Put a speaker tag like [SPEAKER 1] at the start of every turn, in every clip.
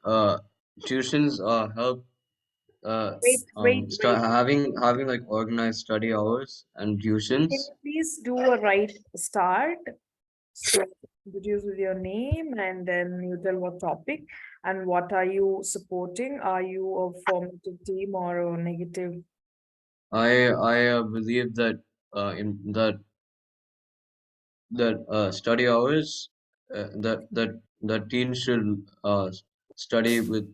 [SPEAKER 1] uh tuitions help
[SPEAKER 2] Wait.
[SPEAKER 1] having like organized study hours and
[SPEAKER 2] Can
[SPEAKER 1] tuitions.
[SPEAKER 2] you please do a right start? So introduce with your name and then you tell what topic and what are you supporting? Are you a formative team or a negative?
[SPEAKER 1] I believe that in that study hours that teens should study with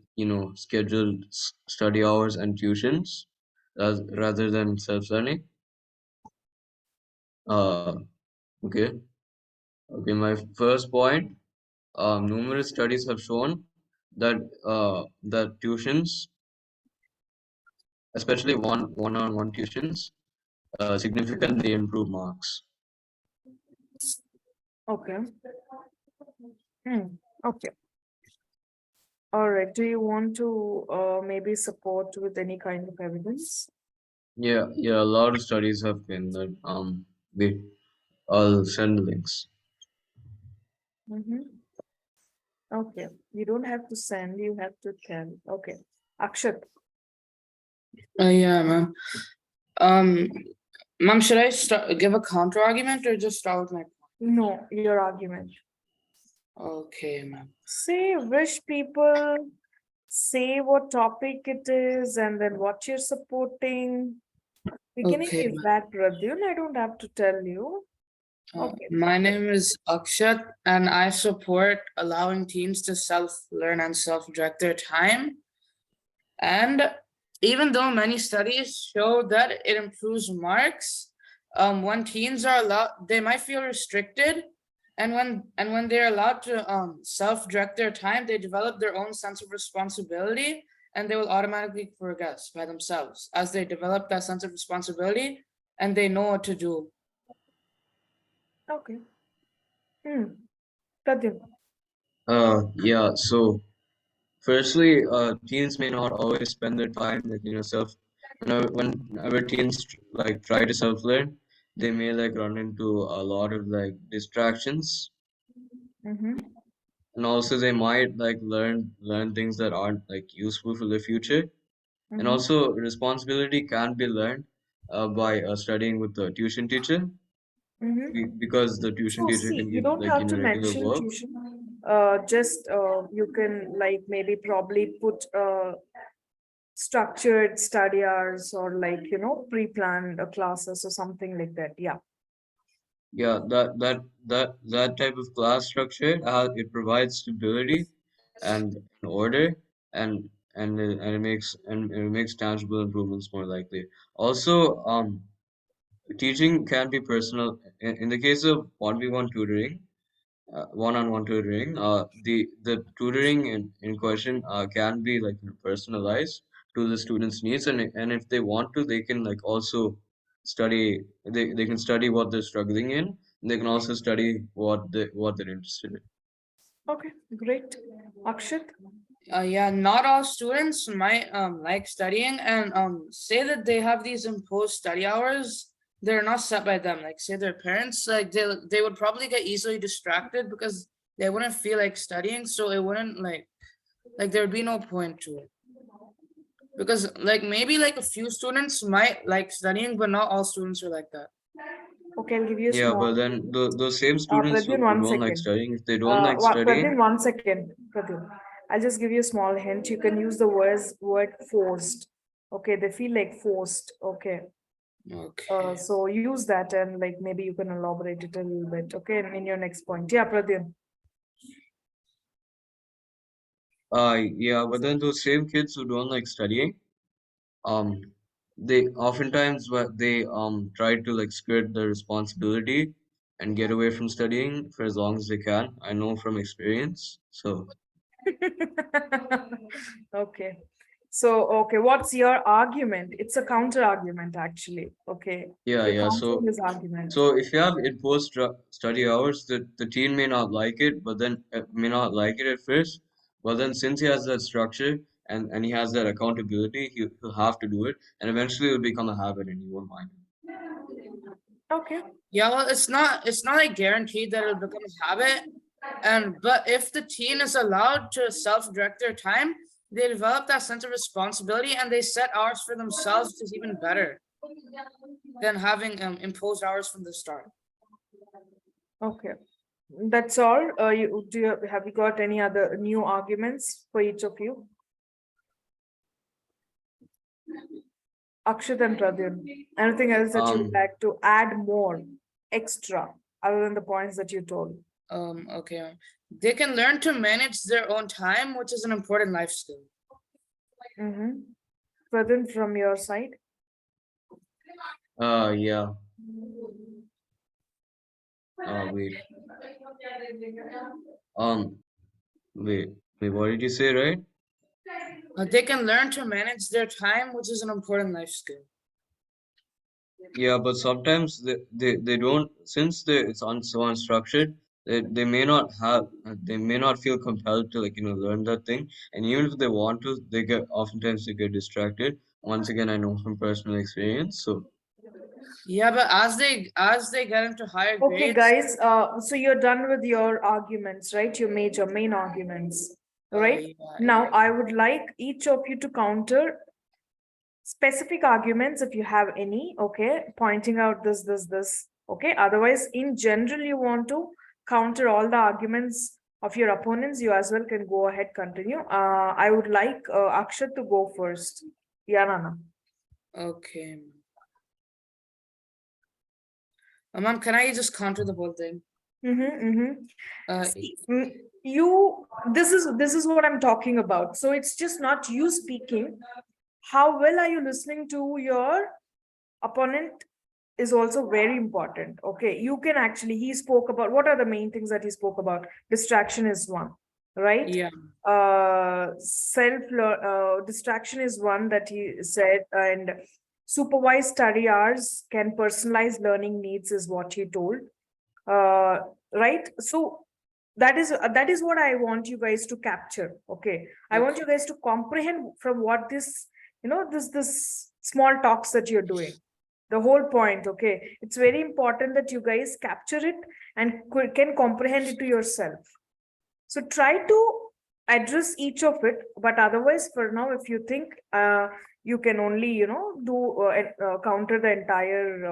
[SPEAKER 1] scheduled study hours and tuitions rather than self-learning. Uh, okay, okay. My first point. Numerous studies have shown that that tuitions, especially one-on-one tuitions, significantly improve marks.
[SPEAKER 2] Okay. Okay. All right. Do you want to maybe support with any kind of evidence?
[SPEAKER 1] Yeah, yeah. A lot of studies have been that. We I'll send links.
[SPEAKER 2] Mm-hmm. Okay. You don't have to send, you have to tell. Okay. Akshat.
[SPEAKER 3] Yeah, ma'am. Um, ma'am, should I give a counter argument or just start with my?
[SPEAKER 2] No, your argument.
[SPEAKER 3] Okay, ma'am.
[SPEAKER 2] Say wish people, say what topic it is, and then what you're supporting. Beginning
[SPEAKER 3] Okay,
[SPEAKER 2] is that, Pradyun. I don't have to tell you. Okay.
[SPEAKER 3] my name is Akshat, and I support allowing teens to self-learn and self-direct their time. And even though many studies show that it improves marks, when teens are allowed, they might feel restricted, and when they're allowed to self-direct their time, they develop their own sense of responsibility, and they will automatically progress by themselves as they develop that sense of responsibility and they know what to do.
[SPEAKER 2] Okay. Pradyun.
[SPEAKER 1] Yeah. So, firstly, teens may not always spend their time like whenever teens like try to self-learn, they may like run into a lot of like distractions,
[SPEAKER 2] Mm-hmm.
[SPEAKER 1] and also they might like learn things that aren't like useful for the future. And
[SPEAKER 2] Mm-hmm.
[SPEAKER 1] also, responsibility can be learned by studying with the tuition teacher
[SPEAKER 2] Mm-hmm.
[SPEAKER 1] because the tuition
[SPEAKER 2] So
[SPEAKER 1] teacher
[SPEAKER 2] see,
[SPEAKER 1] can
[SPEAKER 2] you
[SPEAKER 1] give
[SPEAKER 2] don't
[SPEAKER 1] like
[SPEAKER 2] have to
[SPEAKER 1] regular
[SPEAKER 2] mention
[SPEAKER 1] work.
[SPEAKER 2] tuition. Just you can like maybe probably put structured study hours or like pre-planned classes or something like that. Yeah.
[SPEAKER 1] Yeah, that type of class structure, it provides stability and order, and it makes tangible improvements more likely. Also, teaching can be personal. In the case of 1v1 tutoring, one-on-one tutoring, the tutoring in question can be like personalized to the student's needs, and if they want to, they can like also study. They can study what they're struggling in. And they can also study what they're interested in.
[SPEAKER 2] Okay, great. Akshat.
[SPEAKER 3] Yeah, not all students might like studying and say that they have these imposed study hours. They're not set by them. Like say their parents, like they would probably get easily distracted because they wouldn't feel like studying, so it wouldn't like there would be no point to it. Because like maybe like a few students might like studying, but not all students are like that.
[SPEAKER 2] Okay, I'll give you a
[SPEAKER 1] Yeah,
[SPEAKER 2] small.
[SPEAKER 1] but then those same students
[SPEAKER 2] Pradyun,
[SPEAKER 1] who
[SPEAKER 2] one
[SPEAKER 1] don't like
[SPEAKER 2] second.
[SPEAKER 1] studying, if they don't like
[SPEAKER 2] Pradyun,
[SPEAKER 1] studying,
[SPEAKER 2] 1 second. Pradyun, I'll just give you a small hint. You can use the word forced. Okay, they feel like forced. Okay.
[SPEAKER 3] Okay.
[SPEAKER 2] So use that and like maybe you can elaborate it a little bit. Okay, in your next point. Yeah, Pradyun.
[SPEAKER 1] yeah, but then those same kids who don't like studying, um, they oftentimes they try to like skirt the responsibility and get away from studying for as long as they can. I know from experience. So
[SPEAKER 2] Okay. So, okay, what's your argument? It's a counter argument, actually. Okay.
[SPEAKER 1] yeah,
[SPEAKER 2] You're
[SPEAKER 1] yeah.
[SPEAKER 2] countering
[SPEAKER 1] So
[SPEAKER 2] his argument.
[SPEAKER 1] so if you have imposed study hours, the teen may not like it, but then may not like it at first. But then since he has that structure and he has that accountability, he'll have to do it, and eventually it'll become a habit, and he won't mind
[SPEAKER 2] Okay.
[SPEAKER 3] Yeah, well, it's not like guaranteed that it'll become a habit. But if the teen is allowed to self-direct their time, they develop that sense of responsibility and they set hours for themselves, which is even better than having imposed hours from the start.
[SPEAKER 2] Okay. That's all. Have you got any other new arguments for each of you? Akshat and Pradyun, anything else that you'd like to add more, extra, other than the points that you told?
[SPEAKER 3] Okay. They can learn to manage their own time, which is an important life skill.
[SPEAKER 2] Mm-hmm. Pradyun, from your side?
[SPEAKER 1] Yeah. Wait. Wait. What did you say, right?
[SPEAKER 3] They can learn to manage their time, which is an important life skill.
[SPEAKER 1] Yeah, but sometimes they don't, since it's so unstructured, they may not have, they may not feel compelled to, like, learn that thing. And even if they want to, oftentimes they get distracted. Once again, I know from personal experience. So,
[SPEAKER 3] Yeah, but as they get into higher
[SPEAKER 2] Okay,
[SPEAKER 3] grades,
[SPEAKER 2] guys, so you're done with your arguments, right? Your main arguments, right?
[SPEAKER 3] yeah,
[SPEAKER 2] Now, I would like each of you to counter specific arguments if you have any, okay? Pointing out this, okay? Otherwise, in general, you want to counter all the arguments of your opponents, you as well can go ahead, continue. I would like Akshat to go first. Yeah, Nana.
[SPEAKER 3] okay. Ma'am, can I just counter the whole thing?
[SPEAKER 2] See, you, this is what I'm talking about. So it's just not you speaking. How well are you listening to your opponent is also very important. Okay, you can actually, he spoke about, what are the main things that he spoke about? Distraction is one, right?
[SPEAKER 3] Yeah.
[SPEAKER 2] Distraction is one that he said, and supervised study hours can personalize learning needs is what he told. Right, so that is what I want you guys to capture. Okay, I want you guys to comprehend from what this, this small talks that you're doing, the whole point. Okay, it's very important that you guys capture it and can comprehend it to yourself. So try to address each of it, but otherwise for now, if you think you can only, do counter the entire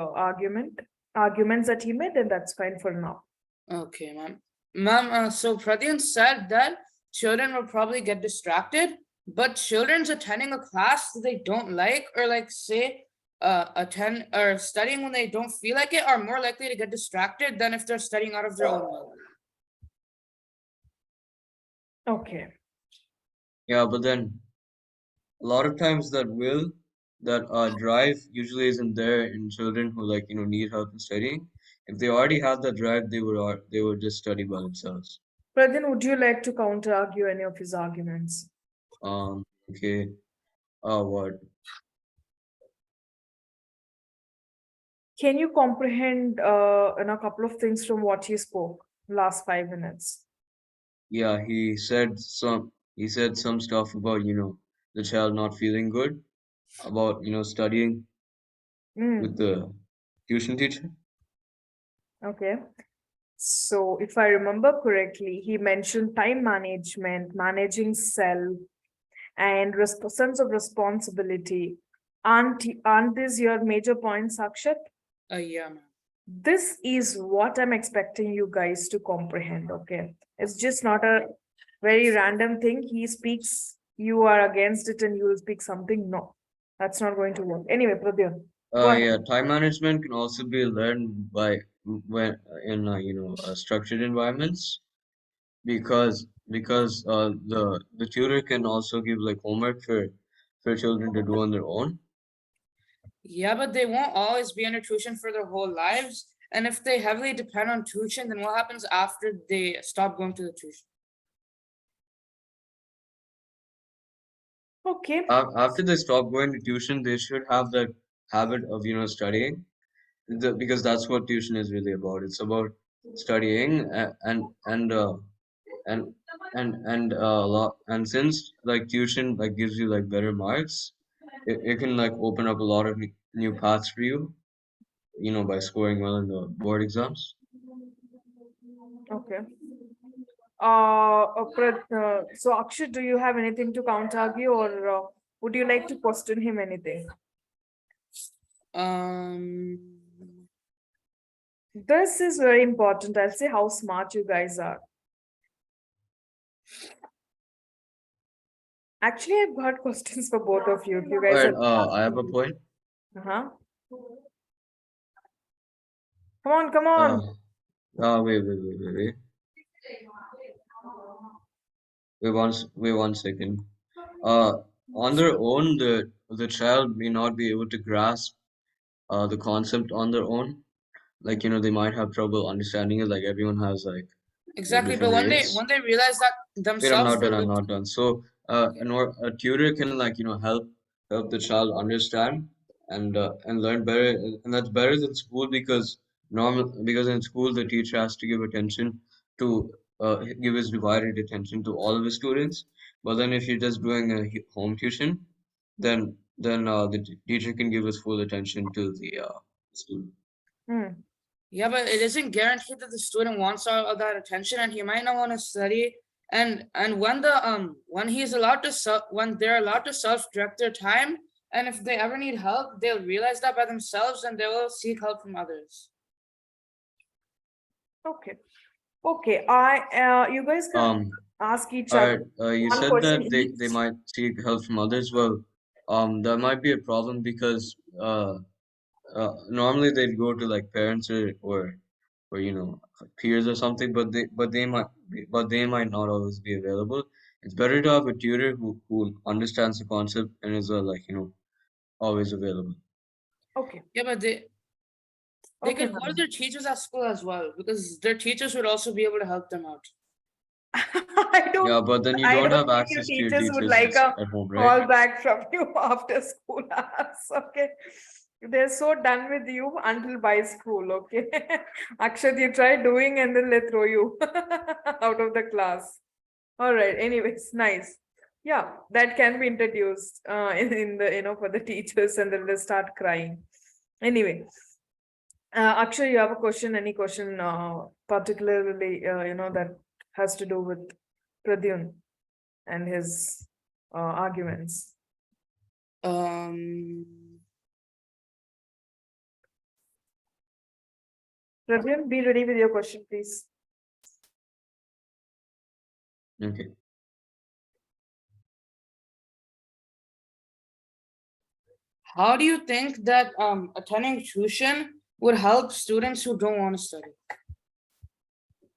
[SPEAKER 2] arguments that he made, then that's fine for now.
[SPEAKER 3] Okay, ma'am. Ma'am, so Pradyun said that children will probably get distracted, but children's attending a class that they don't like, or like say, attend or studying when they don't feel like it, are more likely to get distracted than if they're studying out of their own will.
[SPEAKER 2] Okay.
[SPEAKER 1] yeah, but then a lot of times that drive usually isn't there in children who, like, need help in studying. If they already have that drive, they would just study by themselves.
[SPEAKER 2] Pradyun, would you like to counter argue any of his arguments?
[SPEAKER 1] Okay. What?
[SPEAKER 2] Can you comprehend in a couple of things from what he spoke last 5 minutes?
[SPEAKER 1] Yeah, he said some stuff about, the child not feeling good, about, studying with the tuition teacher.
[SPEAKER 2] Okay. So if I remember correctly, he mentioned time management, managing self, and sense of responsibility. Aren't these your major points, Akshat?
[SPEAKER 3] Yeah, ma'am.
[SPEAKER 2] This is what I'm expecting you guys to comprehend. Okay, it's just not a very random thing. He speaks, you are against it, and you will speak something. No, that's not going to work. Anyway, Pradyun, go ahead.
[SPEAKER 1] Yeah, time management can also be learned by when in structured environments, because the tutor can also give, like, homework for children to do on their own.
[SPEAKER 3] Yeah, but they won't always be under tuition for their whole lives. And if they heavily depend on tuition, then what happens after they stop going to the tuition?
[SPEAKER 2] Okay.
[SPEAKER 1] After they stop going to tuition, they should have that habit of, studying, because that's what tuition is really about. It's about studying, and a lot, and since, like, tuition, like, gives you, like, better marks, it can, like, open up a lot of new paths for you, by scoring well in the board exams.
[SPEAKER 2] Okay. So Akshay, do you have anything to counter argue, or would you like to question him anything?
[SPEAKER 3] Um,
[SPEAKER 2] This is very important. I'll say how smart you guys are. Actually, I've got questions for both of you. If you guys
[SPEAKER 1] Alright,
[SPEAKER 2] are.
[SPEAKER 1] I have a point.
[SPEAKER 2] Uh-huh. Come on, come
[SPEAKER 1] Uh,
[SPEAKER 2] on.
[SPEAKER 1] wait. Wait one second. Uh, on their own, the child may not be able to grasp the concept on their own. Like, they might have trouble understanding it. Like everyone has like,
[SPEAKER 3] exactly, but
[SPEAKER 1] different rates.
[SPEAKER 3] when they realize that
[SPEAKER 1] Wait, I'm
[SPEAKER 3] themselves,
[SPEAKER 1] not
[SPEAKER 3] they
[SPEAKER 1] done. I'm
[SPEAKER 3] will.
[SPEAKER 1] not done. So, a tutor can like help the child understand and learn better, and that's better than school because in school the teacher has to give attention to give his divided attention to all of the students. But then if you're just doing a home tuition, then the teacher can give his full attention to the student.
[SPEAKER 2] Hmm.
[SPEAKER 3] Yeah, but it isn't guaranteed that the student wants all of that attention, and he might not want to study. And when he's allowed to when they're allowed to self-direct their time, and if they ever need help, they'll realize that by themselves, and they will seek help from others.
[SPEAKER 2] Okay. Okay. You guys can
[SPEAKER 1] Um,
[SPEAKER 2] ask each
[SPEAKER 1] All
[SPEAKER 2] other
[SPEAKER 1] right, you
[SPEAKER 2] one
[SPEAKER 1] said
[SPEAKER 2] question
[SPEAKER 1] that they
[SPEAKER 2] each.
[SPEAKER 1] might seek help from others. Well, that might be a problem because normally they'd go to like parents or peers or something, but they might not always be available. It's better to have a tutor who understands the concept and is like always available.
[SPEAKER 2] Okay.
[SPEAKER 3] Yeah, but they
[SPEAKER 2] Okay,
[SPEAKER 3] could go to
[SPEAKER 2] ma'am.
[SPEAKER 3] their teachers at school as well, because their teachers would also be able to help them out.
[SPEAKER 2] I don't
[SPEAKER 1] Yeah, but then you
[SPEAKER 2] I
[SPEAKER 1] don't
[SPEAKER 2] don't
[SPEAKER 1] have
[SPEAKER 2] think your
[SPEAKER 1] access to your
[SPEAKER 2] teachers would
[SPEAKER 1] teachers
[SPEAKER 2] like a
[SPEAKER 1] at home, right?
[SPEAKER 2] call back from you after school hours. Okay. They're so done with you until by school. Okay. Akshat, you try doing and then they throw you out of the class. All right. Anyways, nice. Yeah, that can be introduced in the, for the teachers, and then they start crying. Anyway, Akshay, you have a question, any question, particularly, that has to do with Pradyun and his arguments.
[SPEAKER 3] Um,
[SPEAKER 2] Pradyun, be ready with your question, please.
[SPEAKER 1] Okay.
[SPEAKER 3] how do you think that attending tuition would help students who don't want to study?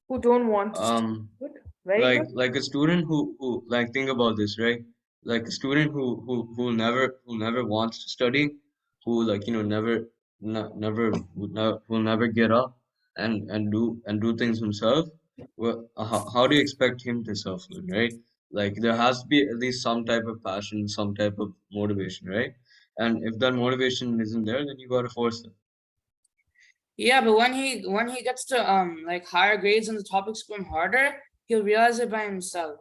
[SPEAKER 2] Who don't want to study.
[SPEAKER 1] Um.
[SPEAKER 2] Good. Very good.
[SPEAKER 1] Like a student who like think about this, right? Like a student who never wants to study, who like never will never get up and do things himself. Well, how do you expect him to self learn, right? Like there has to be at least some type of passion, some type of motivation, right? And if that motivation isn't there, then you gotta force it.
[SPEAKER 3] Yeah, but when he gets to like higher grades and the topics become harder, he'll realize it by himself.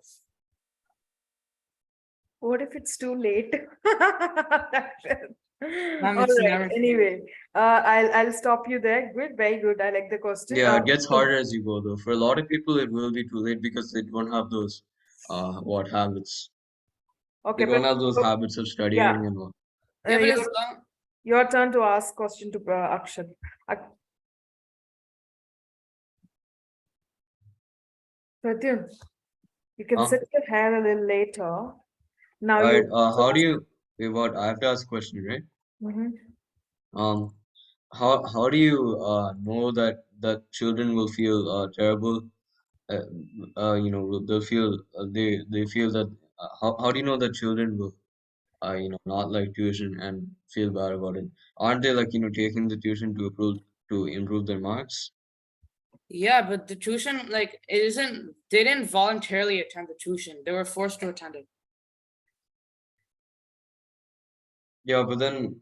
[SPEAKER 2] What if it's too late?
[SPEAKER 3] Ma'am,
[SPEAKER 2] All
[SPEAKER 3] it's
[SPEAKER 2] right.
[SPEAKER 3] never.
[SPEAKER 2] Anyway, I'll stop you there. Good, very good. I like the question.
[SPEAKER 1] Yeah, it gets harder as you go though. For a lot of people, it will be too late because they don't have those what habits. They
[SPEAKER 2] Okay,
[SPEAKER 1] don't
[SPEAKER 2] but
[SPEAKER 1] have those habits of
[SPEAKER 2] yeah,
[SPEAKER 1] studying and all.
[SPEAKER 3] Yeah, but as
[SPEAKER 2] your
[SPEAKER 3] long
[SPEAKER 2] your turn to ask question to Akshat. Ak- Pradyun, you can
[SPEAKER 1] Huh?
[SPEAKER 2] set your hair a little later. Now
[SPEAKER 1] All right.
[SPEAKER 2] you.
[SPEAKER 1] How do you? Wait, what? I have to ask a question, right?
[SPEAKER 2] Mhm.
[SPEAKER 1] Um, how do you know that children will feel terrible? Uh, they'll feel they feel that. How do you know that children will not like tuition and feel bad about it? Aren't they like taking the tuition to improve their marks?
[SPEAKER 3] yeah, but the tuition like it isn't. They didn't voluntarily attend the tuition. They were forced to attend it.
[SPEAKER 1] Yeah, but then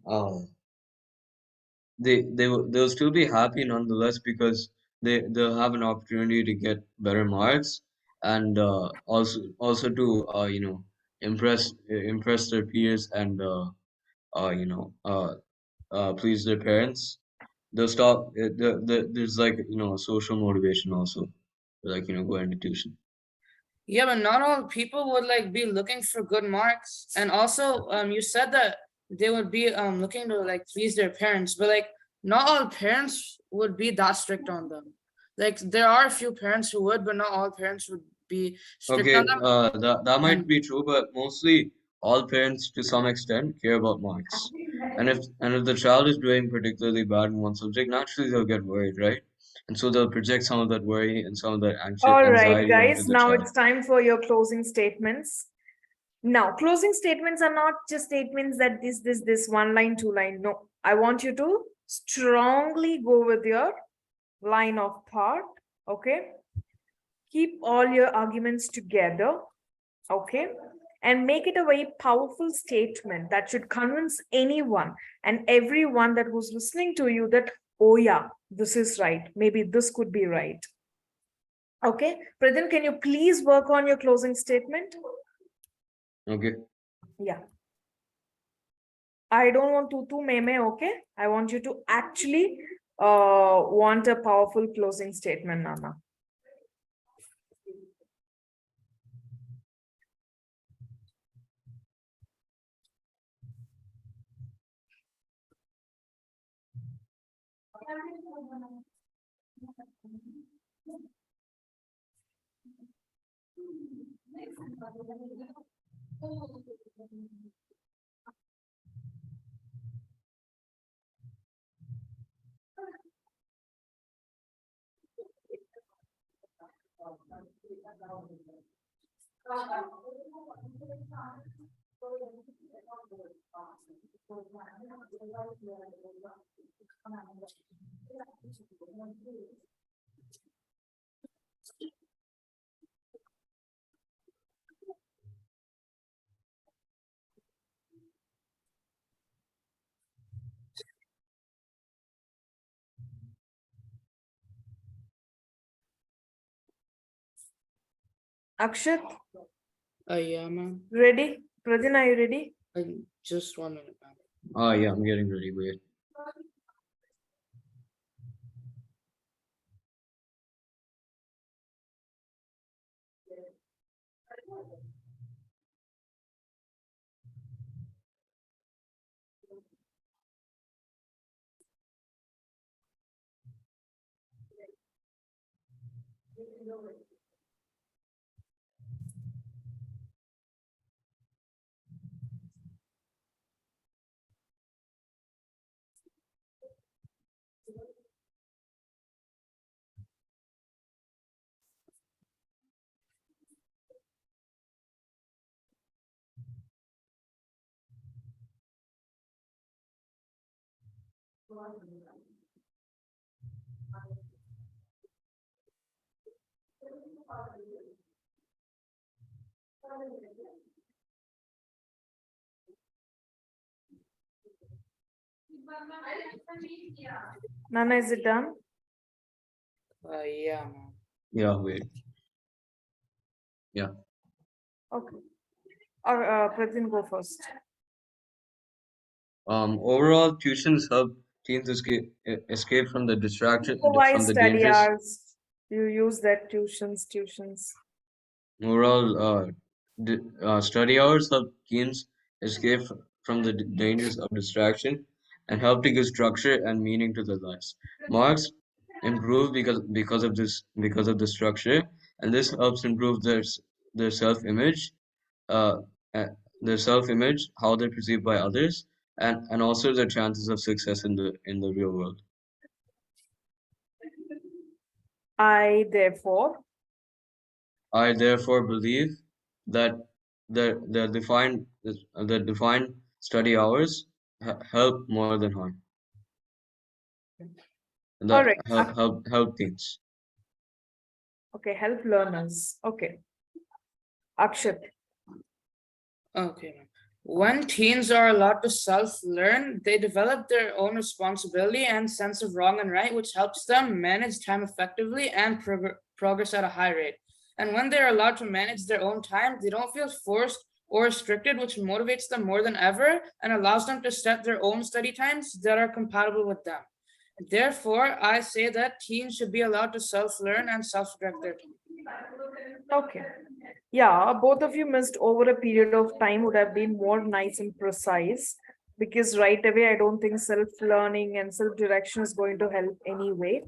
[SPEAKER 1] they'll still be happy nonetheless because they'll have an opportunity to get better marks and also to impress their peers and please their parents. They'll stop. There's like social motivation also, like going to tuition.
[SPEAKER 3] Yeah, but not all people would like be looking for good marks. And also, you said that they would be looking to like please their parents, but like not all parents would be that strict on them. Like there are a few parents who would, but not all parents would be strict on
[SPEAKER 1] Okay,
[SPEAKER 3] them.
[SPEAKER 1] that might
[SPEAKER 3] And
[SPEAKER 1] be true, but mostly all parents to some extent care about marks. And if the child is doing particularly bad in one subject, naturally they'll get worried, right? And so they'll project some of that worry and some of that
[SPEAKER 2] All right,
[SPEAKER 1] anxiety onto
[SPEAKER 2] guys,
[SPEAKER 1] the
[SPEAKER 2] now
[SPEAKER 1] child.
[SPEAKER 2] it's time for your closing statements. Now, closing statements are not just statements that this one line, two line. No, I want you to strongly go with your line of thought. Okay. Keep all your arguments together. Okay. And make it a very powerful statement that should convince anyone and everyone that was listening to you that, oh, yeah, this is right. Maybe this could be right. Okay. Pradhan, can you please work on your closing statement?
[SPEAKER 1] Okay.
[SPEAKER 2] Yeah. I don't want tutu meme, okay? I want you to actually want a powerful closing statement, Nana. Akshat,
[SPEAKER 3] yeah, man.
[SPEAKER 2] ready? Pradhan, are you ready?
[SPEAKER 3] Just 1 minute, man.
[SPEAKER 1] Oh yeah, I'm getting ready. Wait.
[SPEAKER 2] Nana, is it done?
[SPEAKER 3] Yeah, man.
[SPEAKER 1] Yeah, wait. Yeah.
[SPEAKER 2] Okay. Or Pradhan, go first.
[SPEAKER 1] Overall, tuitions help teens escape from the distraction
[SPEAKER 2] So why
[SPEAKER 1] from the
[SPEAKER 2] study
[SPEAKER 1] dangerous.
[SPEAKER 2] hours? You use that tuitions.
[SPEAKER 1] Overall, study hours help teens escape from the dangers of distraction and help to give structure and meaning to their lives. Marks improve because of the structure, and this helps improve their self-image, uh, uh, how they're perceived by others, and also their chances of success in the real world.
[SPEAKER 2] I
[SPEAKER 1] Therefore believe that the defined study hours help more than harm.
[SPEAKER 2] all
[SPEAKER 1] That
[SPEAKER 2] right.
[SPEAKER 1] help teens.
[SPEAKER 2] Okay, help learners. Okay. Akshat.
[SPEAKER 3] Okay, man. When teens are allowed to self-learn, they develop their own responsibility and sense of wrong and right, which helps them manage time effectively and progress at a high rate. And when they're allowed to manage their own time, they don't feel forced or restricted, which motivates them more than ever and allows them to set their own study times that are compatible with them. Therefore, I say that teens should be allowed to self-learn and self-direct their time.
[SPEAKER 2] Okay. Yeah, both of you missed over a period of time would have been more nice and precise, because right away, I don't think self-learning and self-direction is going to help anyway.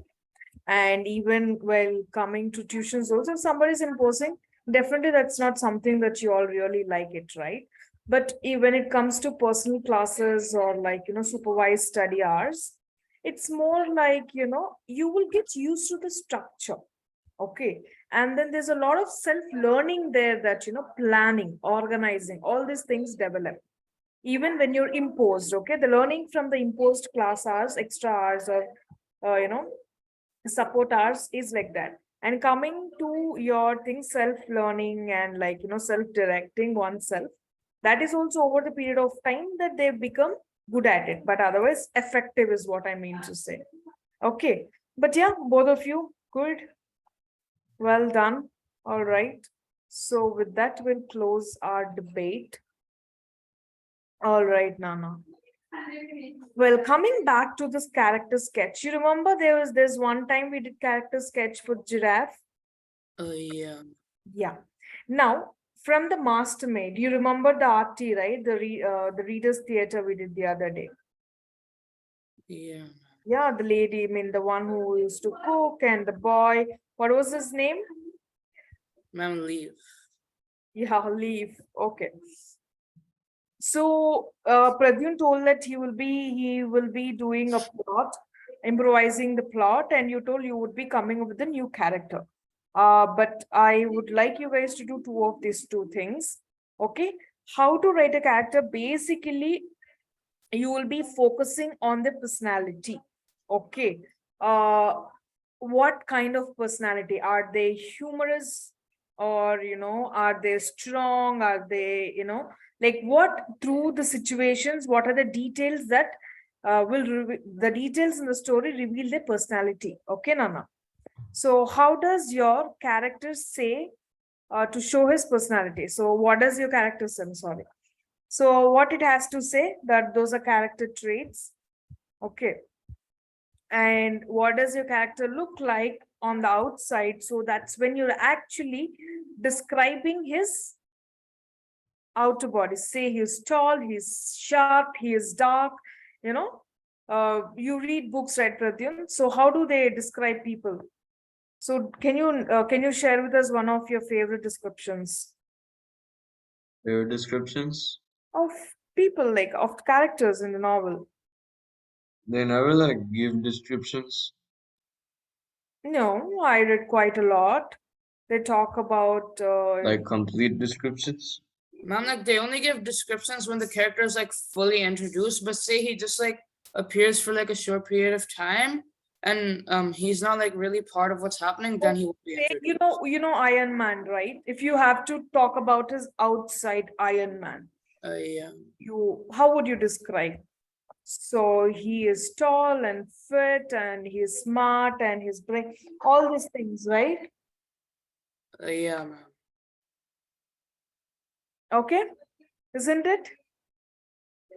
[SPEAKER 2] And even while coming to tuitions, also, if somebody is imposing, definitely that's not something that you all really like it, right? But when it comes to personal classes or like, supervised study hours, it's more like, you will get used to the structure. Okay. And then there's a lot of self-learning there that, planning, organizing, all these things develop. Even when you're imposed, okay, the learning from the imposed class hours, extra hours, or, support hours is like that. And coming to your thing, self-learning and like, self-directing oneself, that is also over the period of time that they become good at it. But otherwise, effective is what I mean to say. Okay. But yeah, both of you, good. Well done. All right. So with that, we'll close our debate. All right, Nana. Well, coming back to this character sketch, you remember there's one time we did character sketch for giraffe.
[SPEAKER 3] Yeah.
[SPEAKER 2] Yeah. Now, from the Mastermaid, you remember the RT, right? The Readers Theater we did the other day.
[SPEAKER 3] Yeah.
[SPEAKER 2] Yeah, the lady, I mean the one who used to cook, and the boy. What was his name?
[SPEAKER 3] Ma'am, leave.
[SPEAKER 2] Yeah, Leaf. Okay. So Pradyun told that he will be doing a plot, improvising the plot, and you told you would be coming up with a new character. But I would like you guys to do two of these two things. Okay. How to write a character? Basically, you will be focusing on the personality. Okay. What kind of personality? Are they humorous, or are they strong? Are they, like what through the situations, what are the details that the details in the story reveal their personality? Okay, Nana. So how does your character say to show his personality? So what does your character say? I'm sorry. So what it has to say, that those are character traits. Okay. And what does your character look like on the outside? So that's when you're actually describing his outer body. Say he's tall, he's sharp, he is dark, you know. You read books, right, Pradyum? So how do they describe people? So can you share with us one of your favorite descriptions
[SPEAKER 1] Their descriptions,
[SPEAKER 2] of people, like of characters in the novel?
[SPEAKER 1] they never like give descriptions.
[SPEAKER 2] No, I read quite a lot. They talk about
[SPEAKER 1] Like complete descriptions.
[SPEAKER 3] Ma'am, like they only give descriptions when the character is like fully introduced, but say he just like appears for like a short period of time and he's not like really part of what's happening, then he will be
[SPEAKER 2] say,
[SPEAKER 3] introduced.
[SPEAKER 2] Iron Man, right? If you have to talk about his outside Iron Man,
[SPEAKER 3] Yeah.
[SPEAKER 2] how would you describe? So he is tall and fit, and he's smart, and his brain, all these things, right?
[SPEAKER 3] Yeah, ma'am.
[SPEAKER 2] Okay, isn't it?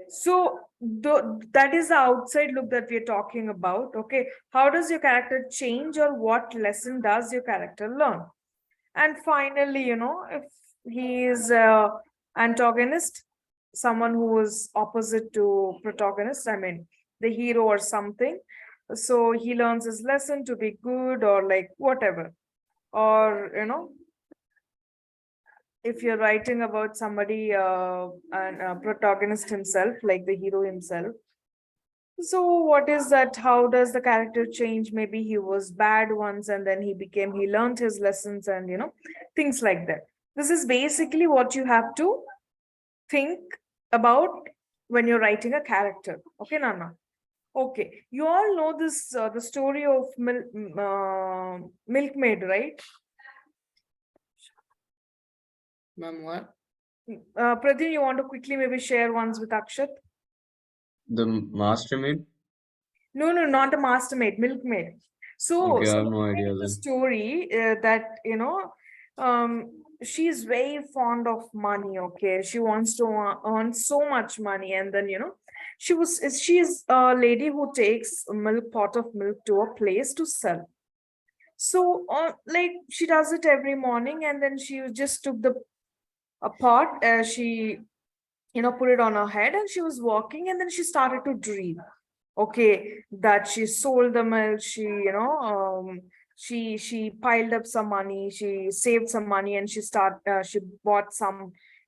[SPEAKER 2] So that is the outside look that we're talking about. Okay, how does your character change, or what lesson does your character learn? And finally, if he is a antagonist, someone who is opposite to protagonist, I mean the hero or something, so he learns his lesson to be good, or like whatever. Or if you're writing about somebody, and protagonist himself, like the hero himself, so what is that? How does the character change? Maybe he was bad once, and then he learned his lessons, and things like that. This is basically what you have to think about when you're writing a character. Okay, Nana. Okay, you all know this the story of Milkmaid, right?
[SPEAKER 3] Ma'am, what?
[SPEAKER 2] Pradyum, you want to quickly maybe share ones with Akshat?
[SPEAKER 1] The mastermind.
[SPEAKER 2] No, no, not the Mastermaid, Milkmaid. So,
[SPEAKER 1] Okay, I
[SPEAKER 2] so
[SPEAKER 1] have no
[SPEAKER 2] Milkmaid
[SPEAKER 1] idea
[SPEAKER 2] is a
[SPEAKER 1] then.
[SPEAKER 2] story that she's very fond of money. Okay, she wants to earn so much money, and then she is a lady who takes a milk pot of milk to a place to sell. So, like she does it every morning, and then she just took the a pot. She, put it on her head, and she was walking, and then she started to dream. Okay, that she sold the milk. She piled up some money. She saved some money, and she bought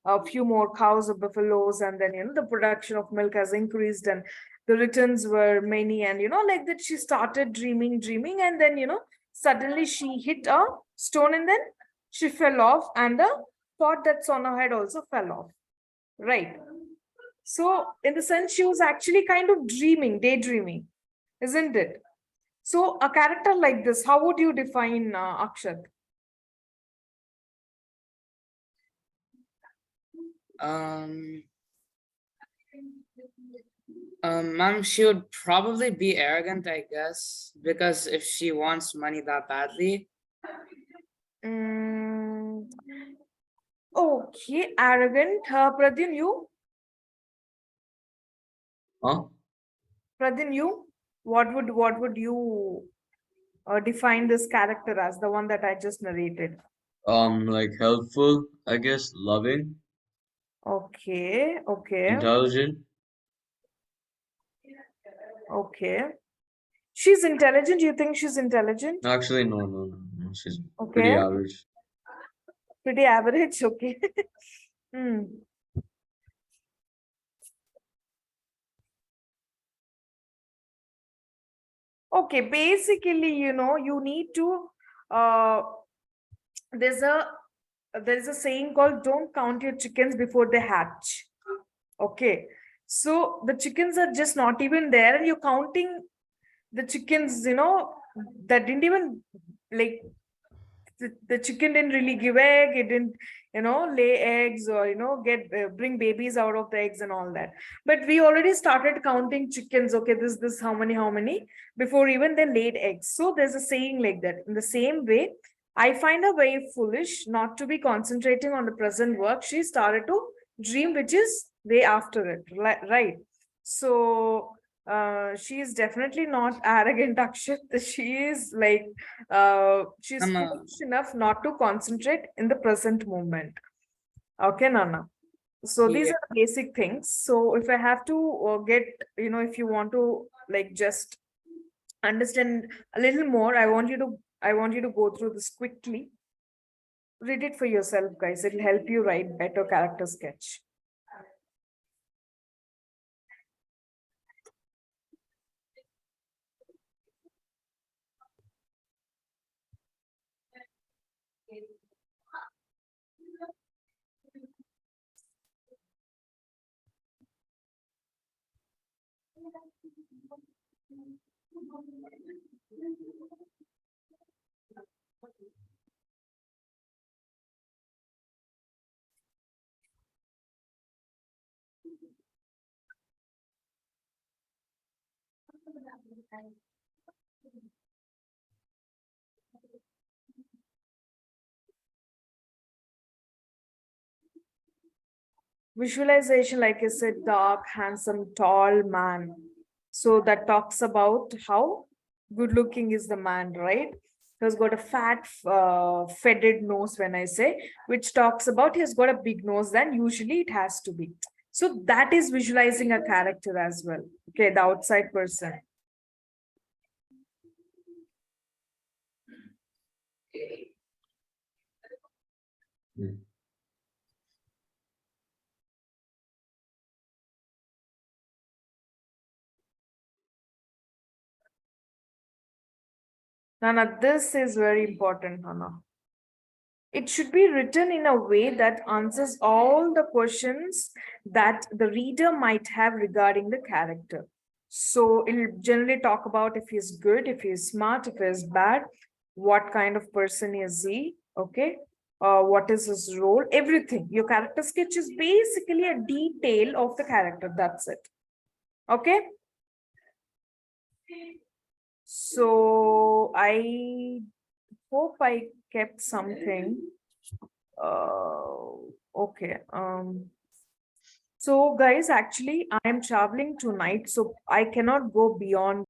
[SPEAKER 2] a few more cows or buffaloes, and then the production of milk has increased, and the returns were many, and like that she started dreaming, and then suddenly she hit a stone, and then she fell off, and the pot that's on her head also fell off, right? So in the sense, she was actually kind of daydreaming, isn't it? So a character like this, how would you define Akshat?
[SPEAKER 3] Um, Ma'am, she would probably be arrogant, I guess, because if she wants money that badly.
[SPEAKER 2] Mm, okay, arrogant. Pradin, you?
[SPEAKER 1] Huh?
[SPEAKER 2] Pradin, you? What would you define this character as, the one that I just narrated?
[SPEAKER 1] Like helpful, I guess, loving,
[SPEAKER 2] Okay, okay,
[SPEAKER 1] intelligent.
[SPEAKER 2] okay. She's intelligent. You think she's intelligent?
[SPEAKER 1] Actually, no, no, no, no. She's pretty
[SPEAKER 2] Okay,
[SPEAKER 1] average.
[SPEAKER 2] pretty average. Okay. Hmm. Okay, basically, you need to uh there's a there's a saying called don't count your chickens before they hatch. Okay. So the chickens are just not even there, and you're counting the chickens, that didn't even, like, the chicken didn't really give egg, it didn't lay eggs, or get bring babies out of the eggs and all that. But we already started counting chickens. Okay, this how many before even they laid eggs. So there's a saying like that. In the same way, I find her very foolish not to be concentrating on the present work. She started to dream, which is way after it, right? So she is definitely not arrogant, Akshat. She is like, she's
[SPEAKER 3] I'm
[SPEAKER 2] foolish enough not to concentrate in the present moment. Okay, Nana. So these
[SPEAKER 3] yeah,
[SPEAKER 2] are the basic things. So if I have to get, if you want to like just understand a little more, I want you to go through this quickly. Read it for yourself, guys. It'll help you write better character sketch. Visualization, like I said, dark, handsome, tall man. So that talks about how good looking is the man, right? He's got a fat, fetid nose, when I say, which talks about he's got a big nose, then usually it has to be. So that is visualizing a character as well. Okay, the outside person.
[SPEAKER 1] Hmm.
[SPEAKER 2] Nana, this is very important, Nana. It should be written in a way that answers all the questions that the reader might have regarding the character. So it'll generally talk about if he's good, if he's smart, if he's bad, what kind of person is he, okay? What is his role, everything. Your character sketch is basically a detail of the character, that's it. Okay? So I hope I kept something. Okay. So guys, actually, I am traveling tonight, so I cannot go beyond